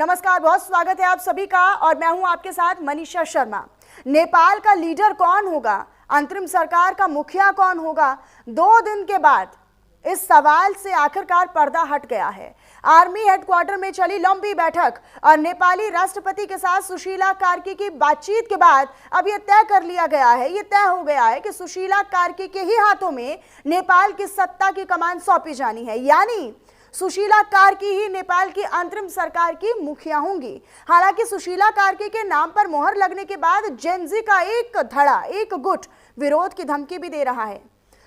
नमस्कार, बहुत स्वागत है आप सभी का और मैं हूं आपके साथ मनीषा शर्मा। नेपाल का लीडर कौन होगा, अंतरिम सरकार का मुखिया कौन होगा, 2 दिन के बाद इस सवाल से आखिरकार पर्दा हट गया है। आर्मी हेडक्वार्टर में चली लंबी बैठक और नेपाली राष्ट्रपति के साथ सुशीला कार्की की बातचीत के बाद अब यह तय कर लिया गया है, यह तय हो गया है कि सुशीला कार्की के ही हाथों में नेपाल की सत्ता की कमान सौंपी जानी है, यानी सुशीला कार्की ही नेपाल की अंतरिम सरकार की मुखिया होंगी। हालांकि सुशीला कार्की के नाम पर मोहर लगने के बाद जेनजी का एक धड़ा, एक गुट विरोध की धमकी भी दे रहा है,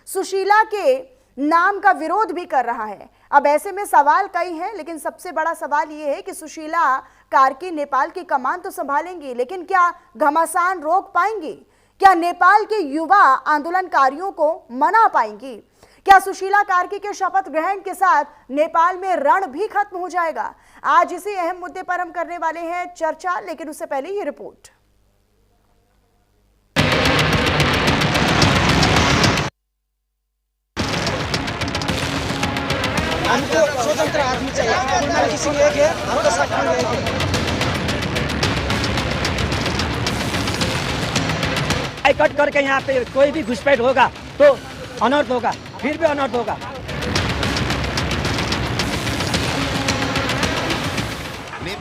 सुशीला के नाम का विरोध भी कर रहा है। अब ऐसे में सवाल कई हैं, लेकिन सबसे बड़ा सवाल यह है कि सुशीला कार्की नेपाल की कमान तो संभालेंगी, लेकिन क्या घमासान रोक पाएंगी? क्या नेपाल के युवा आंदोलनकारियों को मना पाएंगी? क्या सुशीला कार्की के शपथ ग्रहण के साथ नेपाल में रण भी खत्म हो जाएगा? आज इसी अहम मुद्दे पर हम करने वाले हैं चर्चा, लेकिन उससे पहले ये रिपोर्ट। हमको स्वतंत्र आदमी चाहिए, किसी एक है, हमको सब एक है। कट करके यहाँ पे कोई भी घुसपैठ होगा तो अनर्थ होगा, फिर भी अनर्थ होगा।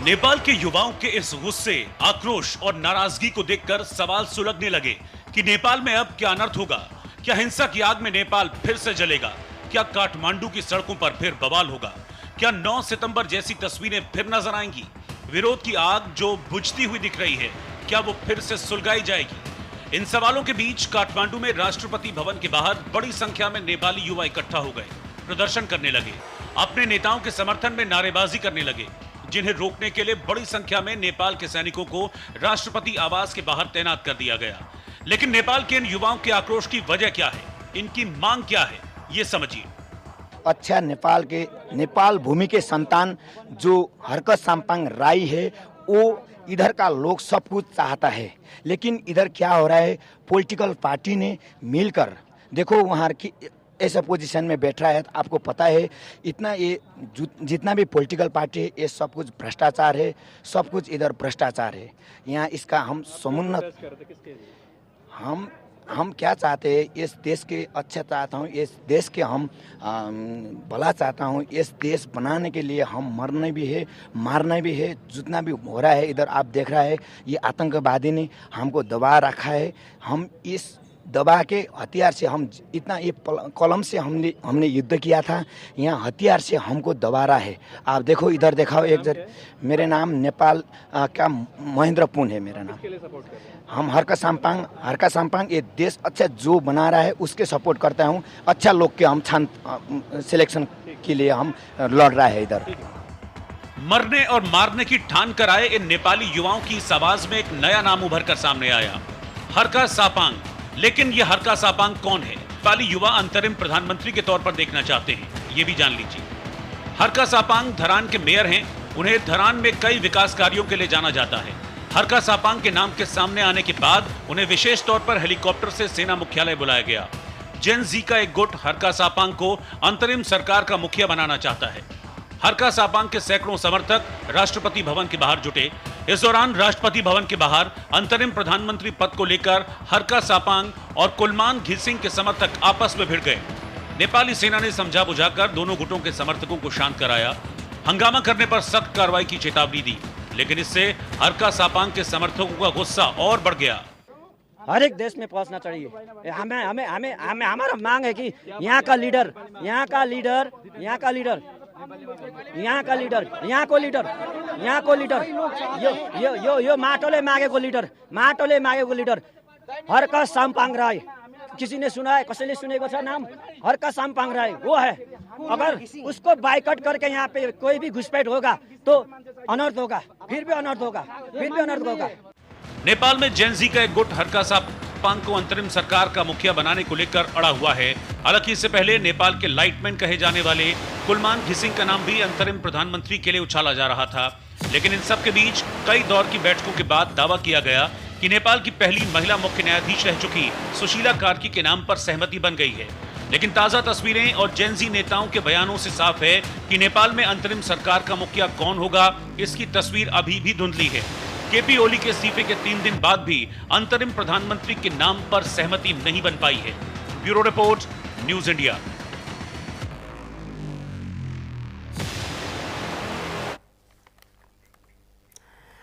नेपाल के युवाओं के इस गुस्से, आक्रोश और नाराजगी को देखकर सवाल सुलगने लगे कि नेपाल में अब क्या अनर्थ होगा। क्या हिंसा की आग में नेपाल फिर से जलेगा? क्या काठमांडू की सड़कों पर फिर बवाल होगा? क्या 9 सितंबर जैसी तस्वीरें फिर नजर आएंगी? विरोध की आग जो बुझती हुई दिख रही है, क्या वो फिर से सुलगाई जाएगी? इन सवालों के बीच काठमांडू में राष्ट्रपति भवन के बाहर बड़ी संख्या में नेपाली युवा इकट्ठा हो गए, प्रदर्शन करने लगे, अपने नेताओं के समर्थन में नारेबाजी करने लगे, जिन्हें रोकने के लिए बड़ी संख्या में नेपाल के सैनिकों को राष्ट्रपति आवास के बाहर तैनात कर दिया गया। लेकिन नेपाल के इन युवाओं के आक्रोश की वजह क्या है, इनकी मांग क्या है, ये समझिए। अच्छा, नेपाल भूमि के संतान जो हरकत साम्पाङ राई है, वो इधर का लोग सब कुछ चाहता है, लेकिन इधर क्या हो रहा है, पॉलिटिकल पार्टी ने मिलकर, देखो वहाँ की ऐसा पोजीशन में बैठ रहा है, आपको पता है इतना ये जितना भी पॉलिटिकल पार्टी है, ये सब कुछ भ्रष्टाचार है, सब कुछ इधर भ्रष्टाचार है। यहाँ इसका हम समुन्नत हम क्या चाहते हैं, इस देश के अच्छा चाहता हूँ, इस देश के हम भला चाहता हूँ। इस देश बनाने के लिए हम मरना भी है, मारना भी है। जितना भी हो रहा है इधर आप देख रहा है, ये आतंकवादी ने हमको दबा रखा है। हम इस दबा के हथियार से हम इतना ये कलम से हमने युद्ध किया था, यहाँ हथियार से हमको दबा रहा है। आप देखो इधर दिखाओ एक जर, मेरे नाम नेपाल का महेंद्र पुन है मेरा नाम। हम हरका साम्पाङ ये देश अच्छा जो बना रहा है उसके सपोर्ट करता हूँ। अच्छा लोग के हम छान सिलेक्शन के लिए हम लड़ रहा है इधर। मरने और मारने की ठान कर आए इन नेपाली युवाओं की इस आवाज में एक नया नाम उभर कर सामने आया, हरका सापाङ। लेकिन ये हरका सापाङ कौन है? नेपाली युवा अंतरिम प्रधानमंत्री के तौर पर देखना चाहते हैं, ये भी जान लीजिए। हरका सापाङ धरान के मेयर हैं, उन्हें धरान में कई विकास कार्यों के लिए जाना जाता है। हरका सापाङ के नाम के सामने आने के बाद उन्हें विशेष तौर पर हेलीकॉप्टर से सेना मुख्यालय बुलाया गया। जेन जी का एक गुट हरका सापाङ को अंतरिम सरकार का मुखिया बनाना चाहता है। हरका सापाङ के सैकड़ों समर्थक राष्ट्रपति भवन के बाहर जुटे। इस दौरान राष्ट्रपति भवन के बाहर अंतरिम प्रधानमंत्री पद को लेकर हरका सापाङ और कुलमान घिसिङ के समर्थक आपस में भिड़ गए। नेपाली सेना ने समझा बुझाकर दोनों गुटों के समर्थकों को शांत कराया। हंगामा करने पर सख्त कार्रवाई की चेतावनी दी, लेकिन इससे हरका सापाङ के समर्थकों का गुस्सा और बढ़ गया। हर एक देश में पहुंचना चाहिए। हमारा मांग है कि यहाँ का लीडर, यो माटोले मागेको लीडर हरका साम्पाङ राई। किसी ने सुना है, कसैले सुनेको छ नाम? हरका साम्पाङ राई वो है। अगर उसको बाइकआउट करके यहाँ पे कोई भी घुसपैठ होगा तो अनर्थ होगा, फिर भी अनर्थ होगा। नेपाल में जेन जी का एक गुट हरका सापाङ को अंतरिम सरकार का मुखिया बनाने को लेकर अड़ा हुआ है। हालांकि इससे पहले नेपाल के लाइटमैन कहे जाने वाले कुलमान घिसिङ का नाम भी अंतरिम प्रधानमंत्री के लिए उछाला जा रहा था। लेकिन इन सब के बीच कई दौर की बैठकों के बाद दावा किया गया कि नेपाल की पहली महिला मुख्य न्यायाधीश रह चुकी सुशीला कार्की के नाम पर सहमति बन गई है। लेकिन ताजा तस्वीरें और जेनजी नेताओं के बयानों से साफ है कि नेपाल में अंतरिम सरकार का मुखिया कौन होगा, इसकी तस्वीर अभी भी धुंधली है। केपी ओली के इस्तीफे के 3 दिन बाद भी अंतरिम प्रधानमंत्री के नाम पर सहमति नहीं बन पाई है। Bureau report, news India.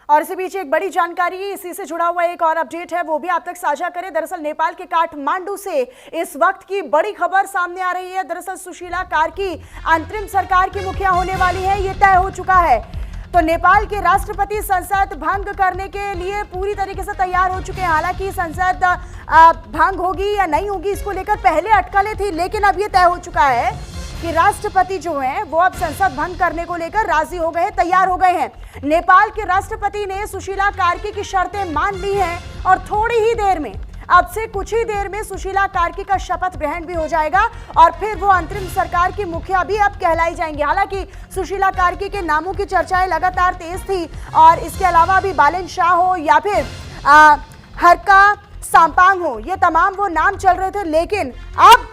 और इसी बीच एक बड़ी जानकारी, इसी से जुड़ा हुआ एक और अपडेट है, वो भी आप तक साझा करें। दरअसल नेपाल के काठमांडू से इस वक्त की बड़ी खबर सामने आ रही है। दरअसल सुशीला कार्की अंतरिम सरकार की मुखिया होने वाली है, ये तय हो चुका है। तो नेपाल के राष्ट्रपति संसद भंग करने के लिए पूरी तरीके से तैयार हो चुके हैं। हालांकि संसद भंग होगी या नहीं होगी, इसको लेकर पहले अटकलें थी, लेकिन अब ये तय हो चुका है कि राष्ट्रपति जो हैं वो अब संसद भंग करने को लेकर राजी हो गए, तैयार हो गए हैं। नेपाल के राष्ट्रपति ने सुशीला कार्की की शर्तें मान ली हैं और थोड़ी ही देर में, अब से कुछ ही देर में सुशीला कार्की का शपथ ग्रहण भी हो जाएगा और फिर वो अंतरिम सरकार की मुखिया भी अब कहलाई जाएंगी। हालांकि सुशीला कार्की के नामों की चर्चाएं लगातार तेज थी और इसके अलावा भी बालन शाह हो या फिर हरका साम्पांग हो, ये तमाम वो नाम चल रहे थे, लेकिन अब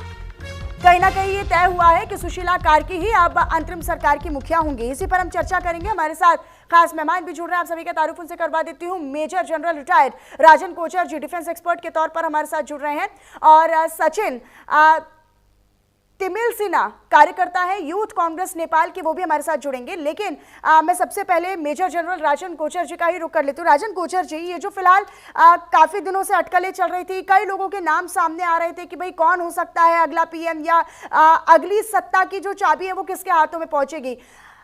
कहीं ना कहीं ये तय हुआ है कि सुशीला कार्की ही अब अंतरिम सरकार की मुखिया होंगी। इसी पर हम चर्चा करेंगे। हमारे साथ खास मेहमान भी जुड़ रहे हैं, आप सभी का तारुफ उनसे करवा देती हूँ। मेजर जनरल रिटायर्ड राजन कोचर जी डिफेंस एक्सपर्ट के तौर पर हमारे साथ जुड़ रहे हैं और सचिन तिमिल सिन्हा कार्यकर्ता है यूथ कांग्रेस नेपाल के, वो भी हमारे साथ जुड़ेंगे। लेकिन मैं सबसे पहले मेजर जनरल राजन कोचर जी का ही रुख कर लेती हूँ। राजन कोचर जी, ये जो फिलहाल काफी दिनों से अटकलें चल रही थी, कई लोगों के नाम सामने आ रहे थे कि भाई कौन हो सकता है अगला पीएम या अगली सत्ता की जो चाबी है वो किसके हाथों में पहुंचेगी।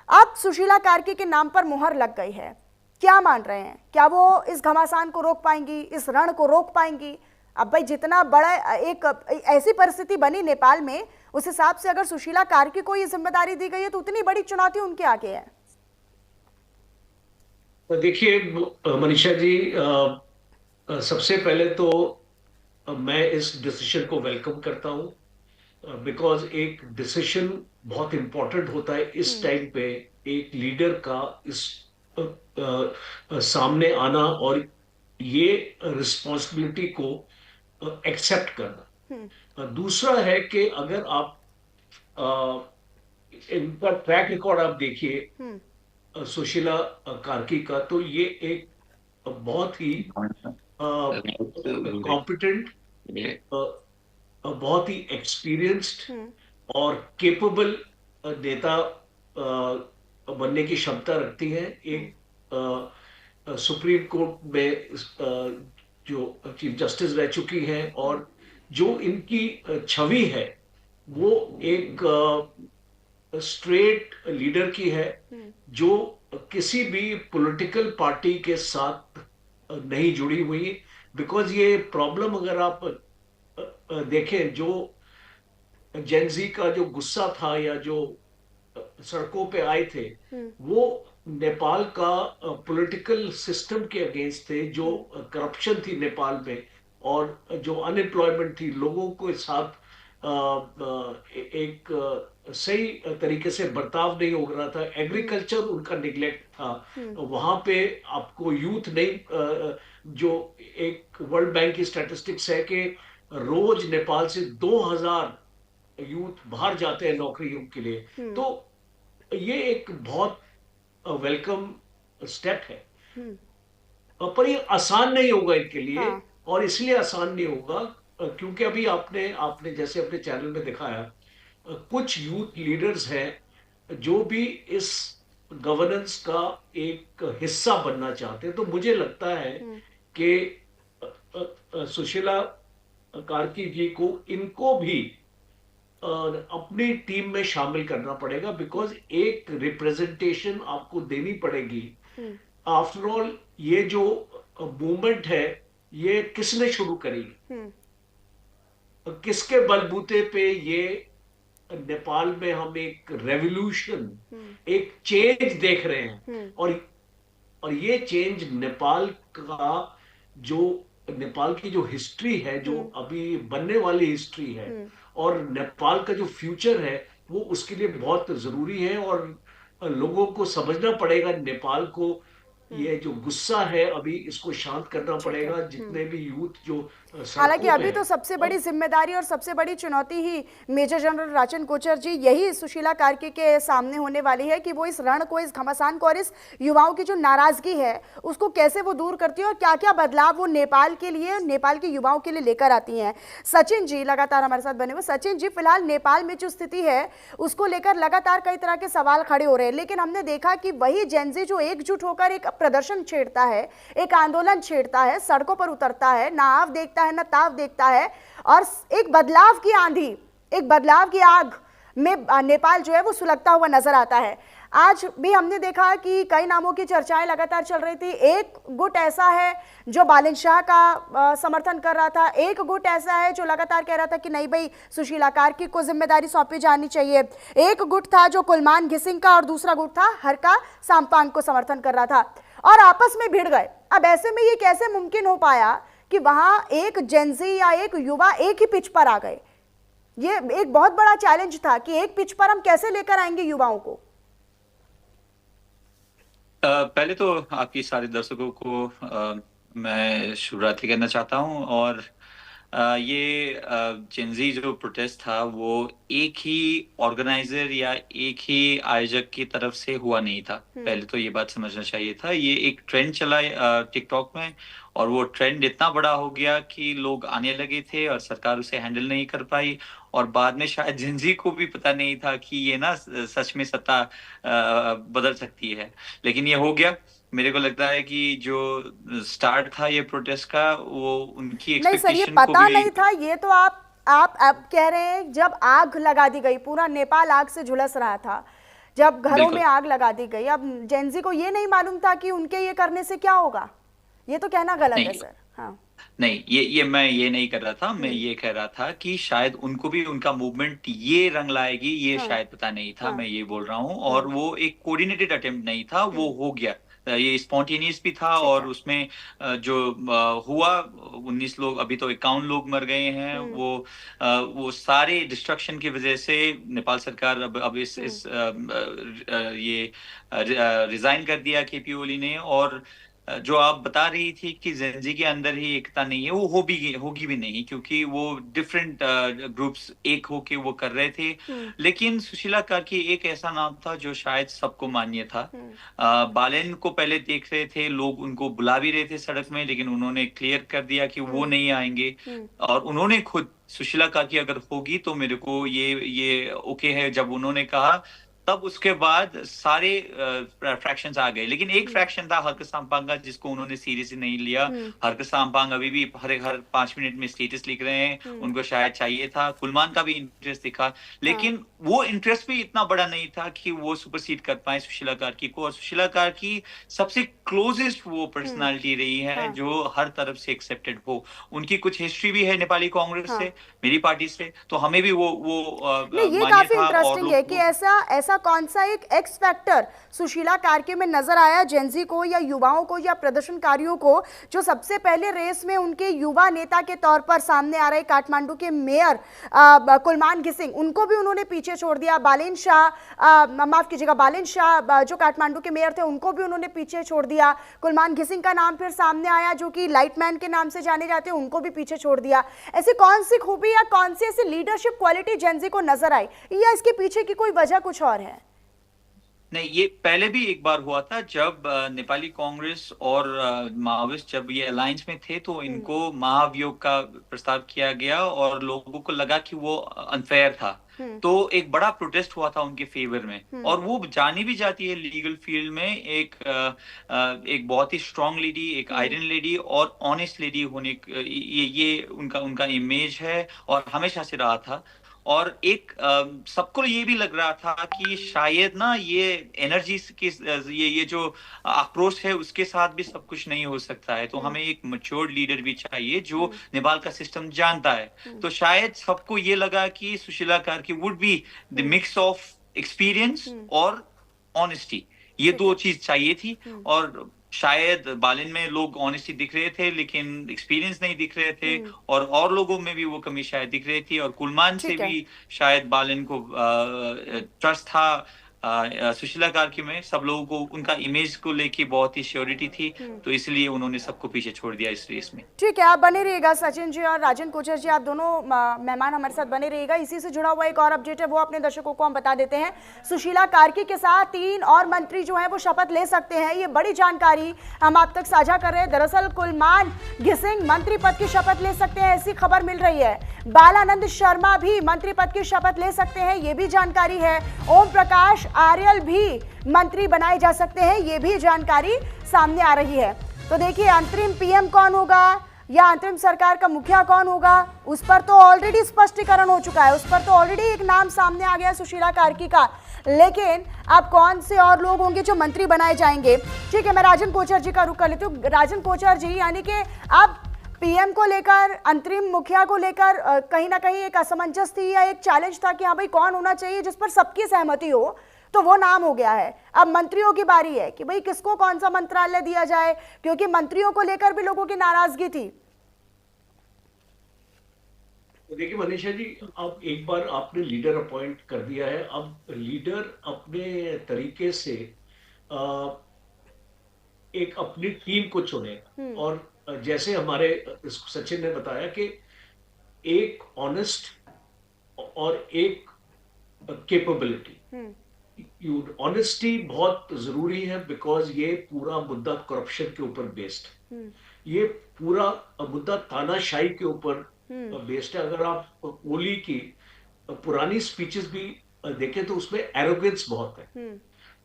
अब सुशीला कार्की के नाम पर मुहर लग गई है, क्या मान रहे हैं? क्या वो इस घमासान को रोक पाएंगी, इस रण को रोक पाएंगी? अब भाई जितना बड़ा एक ऐसी परिस्थिति बनी नेपाल में, उस हिसाब से अगर सुशीला कार्की को ये जिम्मेदारी दी गई है तो उतनी बड़ी चुनौती उनके आगे है। देखिए मनीषा जी, सबसे पहले तो मैं इस डिसीजन को वेलकम करता हूं, बिकॉज एक डिसीजन बहुत इंपॉर्टेंट होता है इस टाइम पे, एक लीडर का इस सामने आना और ये रिस्पॉन्सिबिलिटी को एक्सेप्ट करना। दूसरा है कि अगर आप इनका ट्रैक रिकॉर्ड आप देखिए सुशीला कार्की का, तो ये एक बहुत ही कॉम्पिटेंट, बहुत ही एक्सपीरियंस्ड और केपेबल नेता बनने की क्षमता रखती है। एक सुप्रीम कोर्ट में जो चीफ जस्टिस रह चुकी हैं और जो इनकी छवि है वो एक स्ट्रेट लीडर की है, जो किसी भी पॉलिटिकल पार्टी के साथ नहीं जुड़ी हुई। बिकॉज ये प्रॉब्लम अगर आप देखें, जो जेनजी का जो गुस्सा था या जो सड़कों पे आए थे, वो नेपाल का पॉलिटिकल सिस्टम के अगेंस्ट थे, जो करप्शन थी नेपाल में और जो अनएम्प्लॉयमेंट थी, लोगों के साथ एक सही तरीके से बर्ताव नहीं हो रहा था, एग्रीकल्चर उनका निगलेक्ट था। वहां पे आपको यूथ नहीं, जो एक वर्ल्ड बैंक की स्टैटिस्टिक्स है कि रोज नेपाल से 2000 यूथ बाहर जाते हैं नौकरियों के लिए। तो ये एक बहुत वेलकम स्टेप है, पर ये आसान नहीं होगा इनके लिए। और इसलिए आसान नहीं होगा क्योंकि अभी आपने जैसे अपने चैनल में दिखाया, कुछ यूथ लीडर्स हैं जो भी इस गवर्नेंस का एक हिस्सा बनना चाहते हैं। तो मुझे लगता है कि सुशीला कार्की जी को इनको भी अपनी टीम में शामिल करना पड़ेगा, बिकॉज एक रिप्रेजेंटेशन आपको देनी पड़ेगी। आफ्टर ऑल ये जो मूवमेंट है ये किसने शुरू करी, किसके बलबूते पे ये नेपाल में हम एक रेवोल्यूशन, एक चेंज देख रहे हैं। और ये चेंज नेपाल की जो हिस्ट्री है, जो अभी बनने वाली हिस्ट्री है, और नेपाल का जो फ्यूचर है, वो उसके लिए बहुत जरूरी है। और लोगों को समझना पड़ेगा नेपाल को ये जो गुस्सा है अभी इसको शांत करना पड़ेगा, जितने भी यूथ जो हालांकि सड़कों पे अभी तो है। सबसे बड़ी जिम्मेदारी और सबसे बड़ी चुनौती ही मेजर जनरल राजन कोचर जी यही सुशीला कार्की के सामने होने वाली है कि वो इस रण को, इस घमासान को और इस युवाओं की जो नाराजगी है उसको कैसे वो दूर करती है और क्या क्या बदलाव वो नेपाल के लिए, नेपाल के युवाओं के लिए लेकर आती हैं। सचिन जी लगातार हमारे साथ बने हुए। सचिन जी, फिलहाल नेपाल में जो स्थिति है उसको लेकर लगातार कई तरह के सवाल खड़े हो रहे हैं, लेकिन हमने देखा कि वही जेनजी जो एकजुट होकर एक प्रदर्शन छेड़ता है, एक आंदोलन छेड़ता है, सड़कों पर उतरता है, ना आव देखता है ना ताव देखता है और एक बदलाव की आंधी, एक बदलाव की आग में नेपाल जो है वो सुलगता हुआ नजर आता है। आज भी हमने देखा कि कई नामों की चर्चाएं लगातार चल रही थी। एक गुट ऐसा है जो बालन शाह का समर्थन कर रहा था, एक गुट ऐसा है जो लगातार कह रहा था कि नहीं भाई सुशीला कार्की को जिम्मेदारी सौंपी जानी चाहिए, एक गुट था जो कुलमान घिसिंग का और दूसरा गुट था हरका साम्पांग को समर्थन कर रहा था और आपस में भिड़ गए। अब ऐसे में ये कैसे मुमकिन हो पाया कि वहां एक जेनजी या एक युवा एक ही पिच पर आ गए? ये एक बहुत बड़ा चैलेंज था कि एक पिच पर हम कैसे लेकर आएंगे युवाओं को। पहले तो आपकी सारे दर्शकों को मैं शुभरात्रि कहना चाहता हूं और ये जेनजी जो प्रोटेस्ट था वो एक ही ऑर्गेनाइजर या एक ही आयोजक की तरफ से हुआ नहीं था। पहले तो ये बात समझना चाहिए था। ये एक ट्रेंड चला टिकटॉक में और वो ट्रेंड इतना बड़ा हो गया कि लोग आने लगे थे और सरकार उसे हैंडल नहीं कर पाई और बाद में शायद जेनजी को भी पता नहीं था कि ये ना सच में सत्ता बदल सकती है, लेकिन ये हो गया। मेरे को लगता है कि जो स्टार्ट था ये प्रोटेस्ट का वो उनकी नहीं सर, ये एक्सपेक्टेशन को पता भी नहीं था। ये तो आप कह रहे हैं जब आग लगा दी गई, पूरा नेपाल आग से झुलस रहा था, जब घरों में आग लगा दी गई, अब जेनजी को ये नहीं मालूम था कि उनके ये करने से क्या होगा। ये तो कहना गलत है सर। हाँ नहीं, ये मैं ये नहीं कर रहा था। मैं ये कह रहा था कि शायद उनको भी उनका मूवमेंट ये रंग लाएगी, ये शायद पता नहीं था। मैं ये बोल रहा हूँ और वो एक कोऑर्डिनेटेड अटेम्प्ट नहीं था, वो हो गया। ये स्पॉन्टेनियस भी था और उसमें जो हुआ 19 लोग, अभी तो 51 लोग मर गए हैं। वो सारे डिस्ट्रक्शन की वजह से नेपाल सरकार अब इस ये रिजाइन कर दिया केपी ओली ने। और जो आप बता रही थी कि जेनजी के अंदर ही एकता नहीं है, वो होगी भी नहीं, क्योंकि वो डिफरेंट ग्रुप्स एक होके वो कर रहे थे। लेकिन सुशीला कार्की एक ऐसा नाम था जो शायद सबको मान्य था। बालेन को पहले देख रहे थे लोग, उनको बुला भी रहे थे सड़क में, लेकिन उन्होंने क्लियर कर दिया कि वो नहीं आएंगे। और उन्होंने खुद सुशीला कार्की अगर होगी तो मेरे को ये ओके है जब उन्होंने कहा, तब उसके बाद सारे फ्रैक्शंस आ गए। लेकिन एक फ्रैक्शन था हरक साम्पांग का जिसको उन्होंने सीरियसली नहीं लिया। हरक साम्पांग अभी भी हर 5 मिनट में स्टेटस लिख रहे हैं, उनको शायद चाहिए था। कुलमान का भी इंटरेस्ट दिखा, लेकिन वो इंटरेस्ट भी इतना बड़ा नहीं था कि वो सुपरसीड कर पाए सुशीला कार्की को। और सुशीला कार्की सबसे क्लोजेस्ट वो पर्सनालिटी रही है जो हर तरफ से एक्सेप्टेड हो। उनकी कुछ हिस्ट्री भी है नेपाली कांग्रेस से, मेरी पार्टी से, तो हमें भी वो ये काफी इंटरेस्टिंग है कि ऐसा कौन सा एक एक्स फैक्टर सुशीला कार्की में नजर आया जेनजी को या युवाओं को या प्रदर्शनकारियों को, जो सबसे पहले रेस में उनके युवा नेता के तौर पर सामने आ रहे काठमांडू के मेयर कुलमान घिसिंग, उनको भी उन्होंने पीछे छोड़ दिया। बालेन शाह जो काठमांडू के मेयर थे उनको भी उन्होंने पीछे छोड़ दिया। कुलमान घिसिंग का नाम फिर सामने आया जो कि लाइटमैन के नाम से जाने जाते हैं, उनको भी पीछे छोड़ दिया। ऐसी कौन सी खूबी या कौन सी ऐसी लीडरशिप क्वालिटी जेनजी को नजर आई, या इसके पीछे की कोई वजह कुछ और है? नहीं, ये पहले भी एक बार हुआ था जब नेपाली कांग्रेस और माओविस्ट जब ये अलायंस में थे, तो इनको महाभियोग का प्रस्ताव किया गया और लोगों को लगा कि वो अनफेयर था। तो एक बड़ा प्रोटेस्ट हुआ था उनके फेवर में। और वो जानी भी जाती है लीगल फील्ड में एक बहुत ही स्ट्रांग लेडी, एक आयरन लेडी और ऑनेस्ट लेडी होने, ये उनका इमेज है और हमेशा से रहा था। और एक सबको ये भी लग रहा था कि शायद ना ये एनर्जी की ये जो आक्रोश है उसके साथ भी सब कुछ नहीं हो सकता है, तो हमें एक मैच्योर्ड लीडर भी चाहिए जो नेपाल का सिस्टम जानता है। तो शायद सबको ये लगा कि Sushila Karki would be the mix of experience और ऑनेस्टी, ये दो चीज चाहिए थी। और शायद बालिन में लोग ऑनेस्टी दिख रहे थे लेकिन एक्सपीरियंस नहीं दिख रहे थे, और लोगों में भी वो कमी शायद दिख रही थी। और कुलमान से भी शायद बालिन को ट्रस्ट था सुशीला कार्की में सब लोगों को उनका इमेज को लेके बहुत ही श्योरिटी थी, तो इसलिए उन्होंने सबको पीछे छोड़ दिया इस रेस में। ठीक है, आप बने रहिएगा सचिन जी और राजन कोचर जी, आप दोनों मेहमान हमारे साथ बने रहिएगा। इसी से जुड़ा हुआ एक और अपडेट है, वो अपने दर्शकों को हम बता देते हैं। सुशीला कार्की के साथ 3 और मंत्री जो हैं वो शपथ ले सकते हैं, ये बड़ी जानकारी हम आप तक साझा कर रहे हैं। दरअसल कुलमान घिसिंग मंत्री पद की शपथ ले सकते हैं, ऐसी खबर मिल रही है। बालानंद शर्मा भी मंत्री पद की शपथ ले सकते हैं, ये भी जानकारी है। ओम प्रकाश आर्यल भी मंत्री बनाए जा सकते हैं, ये भी जानकारी सामने आ रही है। तो देखिए, अंतरिम पीएम कौन होगा या अंतरिम सरकार का मुखिया कौन होगा, उस पर तो ऑलरेडी स्पष्टीकरण हो चुका है, उस पर तो ऑलरेडी एक नाम सामने आ गया सुशीला कार्की का। लेकिन अब कौन से और लोग होंगे जो मंत्री बनाए जाएंगे? ठीक है, मैं राजन कोचर जी का रुख कर लेती हूँ। राजन कोचर जी, यानी कि अब पीएम को लेकर, अंतरिम मुखिया को लेकर कहीं ना कहीं एक असमंजस थी या एक चैलेंज था कि हाँ भाई कौन होना चाहिए जिस पर सबकी सहमति हो, तो वो नाम हो गया है। अब मंत्रियों की बारी है कि भाई किसको कौन सा मंत्रालय दिया जाए, क्योंकि मंत्रियों को लेकर भी लोगों की नाराजगी थी। देखिए मनीषा जी, अब एक बार आपने लीडर अपॉइंट कर दिया है, अब लीडर अपने तरीके से एक अपनी टीम को चुनेगा। और जैसे हमारे सचिन ने बताया कि एक ऑनेस्ट और एक कैपेबिलिटी, ऑनेस्टी बहुत जरूरी है, बिकॉज ये पूरा मुद्दा करप्शन के ऊपर बेस्ड है, ये पूरा मुद्दा तानाशाही के ऊपर बेस्ड है। अगर आप ओली की पुरानी स्पीचेस भी देखें तो उसमें एरोगेंस बहुत है,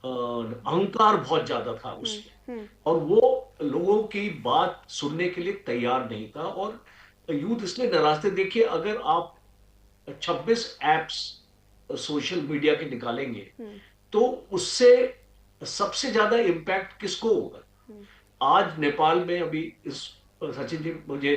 अहंकार बहुत ज्यादा था उसमें, और वो लोगों की बात सुनने के लिए तैयार नहीं था। और यूथ इसलिए नाराज थे। देखिए, अगर आप 26 एप्स सोशल मीडिया के निकालेंगे तो उससे सबसे ज्यादा इम्पैक्ट किसको होगा? आज नेपाल में अभी इस सचिन जी मुझे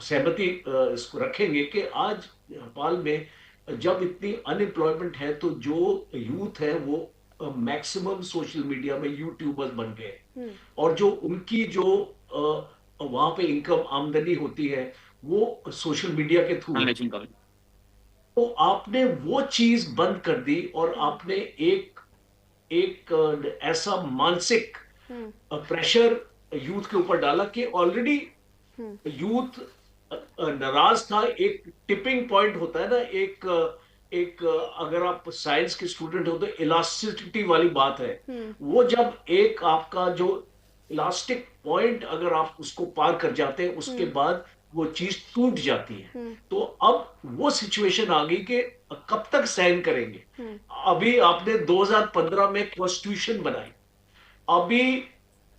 सहमति इसको रखेंगे कि आज नेपाल में जब इतनी अनएम्प्लॉयमेंट है तो जो यूथ है वो मैक्सिमम सोशल मीडिया में यूट्यूबर्स बन गए, और जो उनकी जो वहां पे इनकम आमदनी होती है वो सोशल मीडिया के थ्रू, तो आपने वो चीज बंद कर दी और आपने एक ऐसा मानसिक प्रेशर यूथ के ऊपर डाला कि ऑलरेडी यूथ नाराज था। एक टिपिंग पॉइंट होता है ना, एक अगर आप साइंस के स्टूडेंट हो तो इलास्टिसिटी वाली बात है, वो जब एक आपका जो इलास्टिक पॉइंट अगर आप उसको पार कर जाते हैं उसके बाद वो चीज टूट जाती है। तो अब वो सिचुएशन आ गई कि कब तक सहन करेंगे। अभी आपने 2015 में कॉन्स्टिट्यूशन बनाई, अभी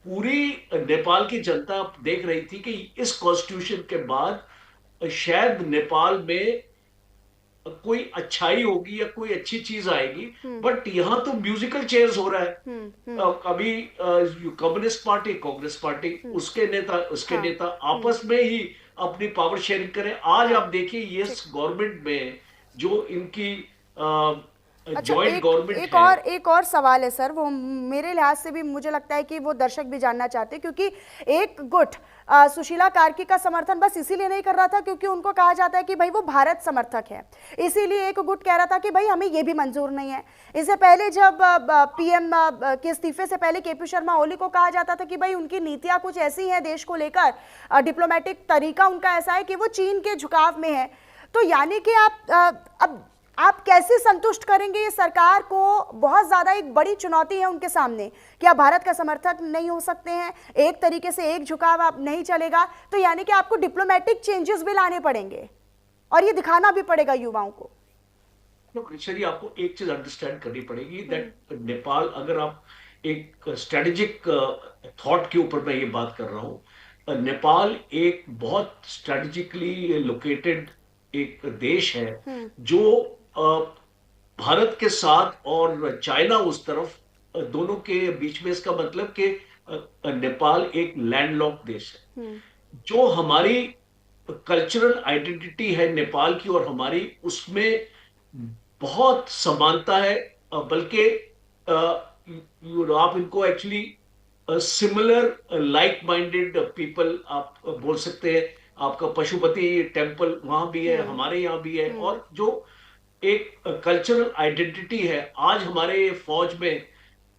पूरी नेपाल की जनता देख रही थी कि इस कॉन्स्टिट्यूशन के बाद शायद नेपाल में कोई अच्छाई होगी या कोई अच्छी चीज आएगी, बट यहां तो म्यूजिकल चेयर्स हो रहा है। अभी कम्युनिस्ट पार्टी, कांग्रेस पार्टी, उसके नेता आपस में ही अपनी पावर शेयरिंग करें। आज आप देखिए ये गवर्नमेंट में जो इनकी जॉइंट गवर्नमेंट एक और सवाल है सर, वो मेरे लिहाज से भी मुझे लगता है कि वो दर्शक भी जानना चाहते हैं, क्योंकि एक गुट सुशीला कार्की का समर्थन बस इसीलिए नहीं कर रहा था क्योंकि उनको कहा जाता है कि भाई वो भारत समर्थक है, इसीलिए एक गुट कह रहा था कि भाई हमें ये भी मंजूर नहीं है। इससे पहले जब पीएम के इस्तीफे से पहले केपी शर्मा ओली को कहा जाता था कि भाई उनकी नीतियां कुछ ऐसी हैं देश को लेकर, डिप्लोमेटिक तरीका उनका ऐसा है कि वो चीन के झुकाव में है। तो यानी कि आप कैसे संतुष्ट करेंगे ये सरकार को? बहुत ज्यादा एक बड़ी चुनौती है उनके सामने कि आप भारत का समर्थक नहीं हो सकते हैं, एक तरीके से एक झुकाव आप नहीं चलेगा, तो यानी कि आपको डिप्लोमेटिक चेंजेस भी लाने पड़ेंगे और ये दिखाना भी पड़ेगा युवाओं को। चलिए, आपको एक चीज अंडरस्टैंड करनी पड़ेगी दैट नेपाल, अगर आप एक स्ट्रेटेजिक थॉट के ऊपर मैं ये बात कर रहा हूं, नेपाल एक बहुत स्ट्रेटेजिकली लोकेटेड एक देश है जो भारत के साथ और चाइना उस तरफ, दोनों के बीच में, इसका मतलब कि नेपाल एक लैंडलॉक्ड देश है। जो हमारी कल्चरल आइडेंटिटी है नेपाल की और हमारी, उसमें बहुत समानता है, बल्कि आप इनको actually similar like minded people आप बोल सकते हैं। आपका पशुपति टेम्पल वहां भी है, हमारे यहाँ भी है, और जो एक कल्चरल आइडेंटिटी है। आज हमारे फौज में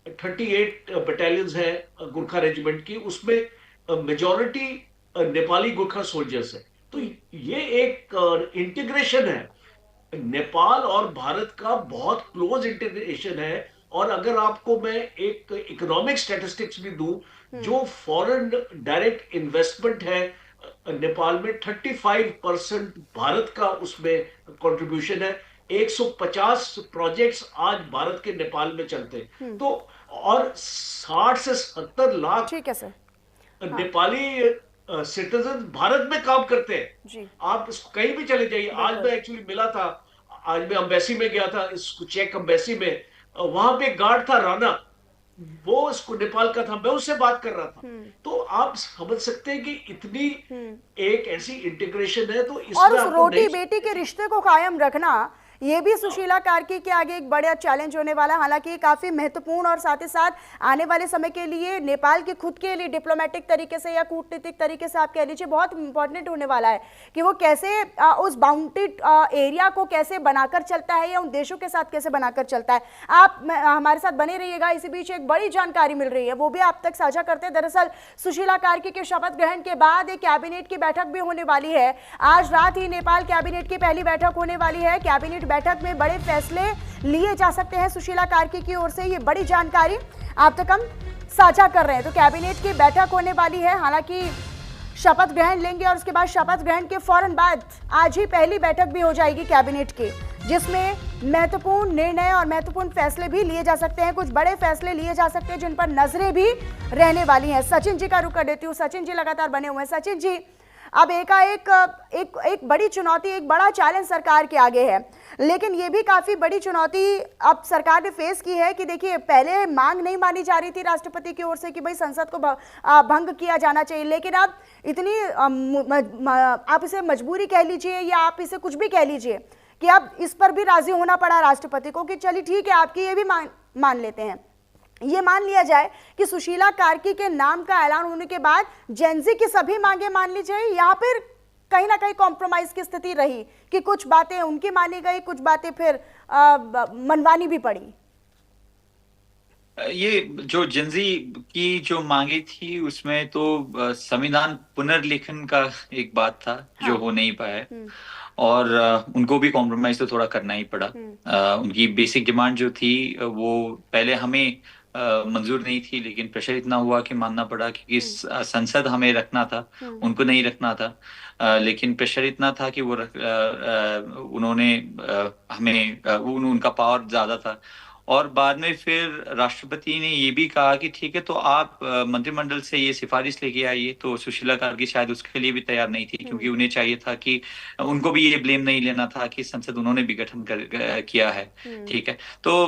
38 बटालियंस है गुरखा रेजिमेंट की, उसमें मेजॉरिटी नेपाली गुरखा सोल्जर्स है। तो ये एक इंटीग्रेशन है, नेपाल और भारत का बहुत क्लोज इंटीग्रेशन है। और अगर आपको मैं एक इकोनॉमिक स्टैटिस्टिक्स भी दूं, जो फॉरेन डायरेक्ट इन्वेस्टमेंट है नेपाल में 35% भारत का उसमें कंट्रीब्यूशन है। 150 प्रोजेक्ट्स आज भारत के नेपाल में चलते हैं। तो और 60 से 70 लाख ठीक है सर। नेपाली सिटीजन भारत में काम करते हैं। जी। आप कहीं भी चले जाइए। आज मैं एक्चुअली मिला था, आज मैं अम्बेसी में गया था, इस चेक अम्बेसी में, वहां पे गार्ड था राणा, वो इसको नेपाल का था, मैं उससे बात कर रहा था। तो आप समझ सकते हैं कि इतनी एक ऐसी इंटीग्रेशन है। तो इसमें और उस आपको रोटी नहीं- बेटी के रिश्ते को कायम रखना, ये भी सुशीला कार्की के आगे एक बड़ा चैलेंज होने वाला। हालांकि ये काफी महत्वपूर्ण और साथ ही साथ आने वाले समय के लिए नेपाल के खुद के लिए डिप्लोमेटिक तरीके से या कूटनीतिक तरीके से आप कह लीजिए बहुत इंपॉर्टेंट होने वाला है कि वो कैसे उस बाउंडेड एरिया को कैसे बनाकर चलता है या उन देशों के साथ कैसे बनाकर चलता है। आप हमारे साथ बने रहिएगा। इसी बीच एक बड़ी जानकारी मिल रही है, वो भी आप तक साझा करते हैं। दरअसल सुशीला कार्की के शपथ ग्रहण के बाद एक कैबिनेट की बैठक भी होने वाली है। आज रात ही नेपाल कैबिनेट की पहली बैठक होने वाली है। कैबिनेट बैठक में बड़े फैसले लिए जा सकते हैं सुशीला कार्की की ओर से। ये बड़ी जानकारी आप तक हम साझा कर रहे हैं। तो कैबिनेट की बैठक होने वाली है, हालांकि शपथ ग्रहण लेंगे और उसके बाद शपथ ग्रहण के फौरन बाद आज ही पहली बैठक भी हो जाएगी कैबिनेट की, जिसमें महत्वपूर्ण निर्णय और महत्वपूर्ण फैसले भी लिए जा सकते हैं। कुछ बड़े फैसले लिए जा सकते हैं जिन पर नजरें भी रहने वाली हैं। सचिन जी का रुख कर देती हूँ। सचिन जी लगातार बने हुए हैं। सचिन जी, अब एक बड़ी चुनौती, एक बड़ा चैलेंज सरकार के आगे है, लेकिन ये भी काफी बड़ी चुनौती अब सरकार ने फेस की है कि देखिए पहले मांग नहीं मानी जा रही थी राष्ट्रपति की ओर से कि भाई संसद को भंग किया जाना चाहिए, लेकिन अब इतनी आप इसे मजबूरी कह लीजिए या आप इसे कुछ भी कह लीजिए कि अब इस पर भी राजी होना पड़ा राष्ट्रपति को कि चलिए ठीक है आपकी ये भी मान लेते हैं। ये मान लिया जाए कि सुशीला कार्की के नाम का ऐलान होने के बाद जेनजी की सभी मांगे मान ली जाए, या फिर कहीं ना कहीं कॉम्प्रोमाइज की स्थिति रही कि कुछ बातें उनकी मानी गई, कुछ बातें फिर मनवानी भी पड़ी। ये जो जेनजी की जो मांगे थी उसमें तो संविधान पुनर्लेखन का एक बात था जो हो नहीं पाया, और उनको भी कॉम्प्रोमाइज तो थोड़ा करना ही पड़ा। उनकी बेसिक डिमांड जो थी वो पहले हमें मंजूर नहीं थी, लेकिन प्रेशर इतना हुआ कि मानना पड़ा, क्योंकि संसद हमें रखना था, उनको नहीं रखना था। लेकिन प्रेशर इतना था कि वो उन्होंने हमें उनका पावर ज्यादा था। और बाद में फिर राष्ट्रपति ने ये भी कहा कि ठीक है तो आप मंत्रिमंडल से ये सिफारिश लेके आइए। तो सुशीला कार्की शायद उसके लिए भी तैयार नहीं थी, क्योंकि उन्हें चाहिए था कि उनको भी ये ब्लेम नहीं लेना था कि संसद उन्होंने भी गठन किया है। ठीक है, तो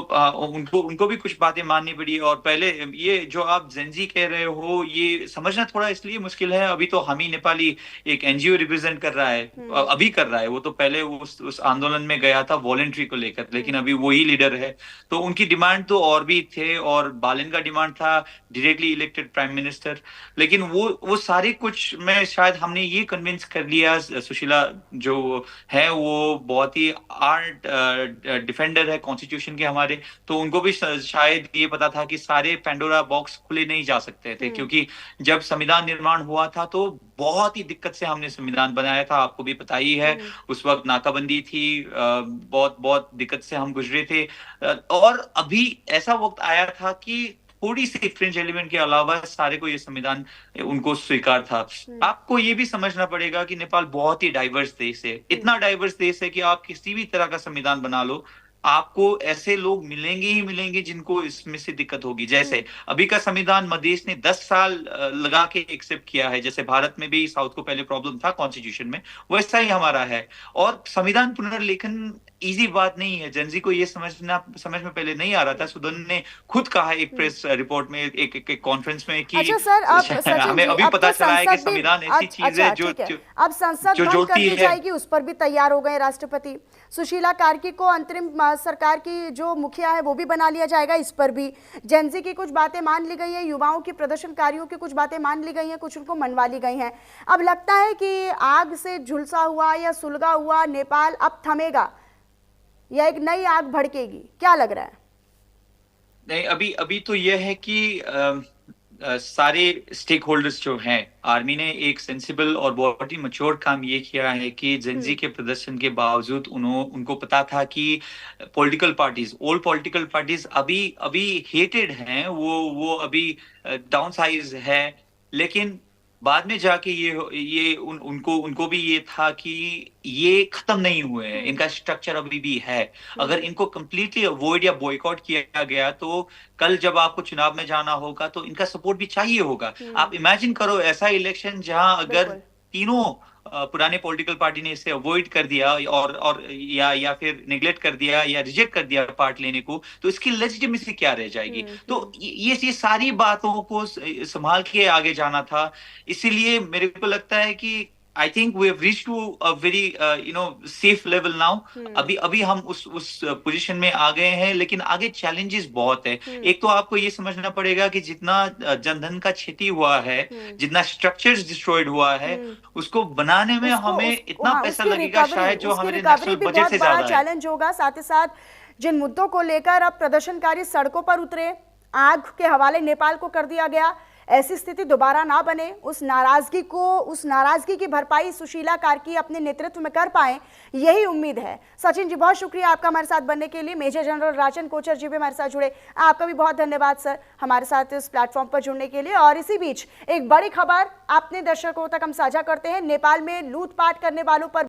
उनको भी कुछ बातें माननी पड़ी। और पहले ये जो आप जेनजी कह रहे हो ये समझना थोड़ा इसलिए मुश्किल है, अभी तो हम ही नेपाली एक एनजीओ रिप्रेजेंट कर रहा है, अभी कर रहा है। वो तो पहले उस आंदोलन में गया था वॉलंटरी को लेकर, लेकिन अभी वही लीडर है। तो उनकी डिमांड तो और भी थे, और बालन का डिमांड था डायरेक्टली इलेक्टेड प्राइम मिनिस्टर। लेकिन वो सारी कुछ में शायद हमने ये कन्विंस कर लिया, सुशीला जो है वो बहुत ही आर्ट डिफेंडर है कॉन्स्टिट्यूशन के हमारे, तो उनको भी शायद ये पता था कि सारे पैंडोरा बॉक्स खुले नहीं जा सकते थे, क्योंकि जब संविधान निर्माण हुआ था तो बहुत ही दिक्कत से हमने संविधान बनाया था, आपको भी पता ही है। उस वक्त नाकाबंदी थी, बहुत दिक्कत से हम गुजरे थे। और अभी ऐसा वक्त आया था कि थोड़ी सी फ्रिंज एलिमेंट के अलावा सारे को ये संविधान उनको स्वीकार था। आपको ये भी समझना पड़ेगा कि नेपाल बहुत ही डाइवर्स देश है, इतना डाइवर्स देश है कि आप किसी भी तरह का संविधान बना लो, आपको ऐसे लोग मिलेंगे ही मिलेंगे जिनको इसमें से दिक्कत होगी। जैसे अभी का संविधान मधेश ने 10 साल लगा के एक्सेप्ट किया है, जैसे भारत में भी साउथ को पहले प्रॉब्लम था कॉन्स्टिट्यूशन में, वैसा ही हमारा है। और संविधान पुनर्लेखन इजी बात नहीं है, जेनजी को ये समझ में पहले नहीं आ रहा था। सुदन ने खुद कहा एक प्रेस रिपोर्ट में, एक कॉन्फ्रेंस में कि अच्छा सर, हमें अभी पता चला है कि संविधान ऐसी चीज है जो अब संसद भंग कर दी जाएगी, उस पर भी तैयार हो गए राष्ट्रपति। सुशीला कार्की को अंतरिम सरकार की जो मुखिया है वो भी बना लिया जाएगा, इस पर भी जेनजी की कुछ बातें मान ली गई है, युवाओं की प्रदर्शनकारियों की कुछ बातें मान ली गई हैं, कुछ उनको मनवा ली गई हैं। अब लगता है कि आग से झुलसा हुआ या सुलगा हुआ नेपाल अब थमेगा, या एक नई आग भड़केगी, क्या लग रहा है? नहीं, अभी अभी तो यह है कि सारे स्टेक होल्डर्स जो हैं, आर्मी ने एक सेंसिबल और बहुत ही मैच्योर काम ये किया है कि जेनजी के प्रदर्शन के बावजूद उनको पता था कि political parties, all political parties अभी अभी हेटेड हैं, वो अभी डाउन साइज है, लेकिन बाद में जाके उनको भी ये था कि ये खत्म नहीं हुए हैं, इनका स्ट्रक्चर अभी भी है। अगर इनको कंप्लीटली अवॉइड या बॉयकॉट किया गया तो कल जब आपको चुनाव में जाना होगा तो इनका सपोर्ट भी चाहिए होगा। आप इमेजिन करो ऐसा इलेक्शन जहां अगर बिल्कुल। तीनों पुराने पॉलिटिकल पार्टी ने इसे अवॉइड कर दिया और या फिर नेग्लेक्ट कर दिया या रिजेक्ट कर दिया पार्ट लेने को, तो इसकी लेजिटिमेसी क्या रह जाएगी? तो ये सारी बातों को संभाल के आगे जाना था। इसीलिए मेरे को लगता है कि I think we have reached to a very safe level now. अभी हम उस पोजीशन में आ गए हैं, लेकिन आगे चैलेंजेस बहुत है। एक तो आपको ये समझना पड़ेगा कि जितना जनधन का क्षति हुआ है, जितना स्ट्रक्चर्स डिस्ट्रॉयड हुआ है, उसको बनाने में हमें इतना पैसा लगेगा शायद जो हमारे नेशनल बजट से ज्यादा है। चैलेंज होगा। साथ ही साथ जिन मुद्दों को लेकर अब प्रदर्शनकारी सड़कों पर उतरे, आग के हवाले नेपाल को कर दिया गया, ऐसी स्थिति दोबारा ना बने, उस नाराजगी की भरपाई सुशीला कार्की अपने नेतृत्व में कर पाए, यही उम्मीद है। सचिन जी, बहुत शुक्रिया आपका हमारे साथ बनने के लिए। मेजर जनरल राजन कोचर जी भी हमारे साथ जुड़े, आपका भी बहुत धन्यवाद सर हमारे साथ इस प्लेटफॉर्म पर जुड़ने के लिए। और इसी बीच एक बड़ी खबर अपने दर्शकों तक हम साझा करते हैं। नेपाल में लूटपाट करने वालों पर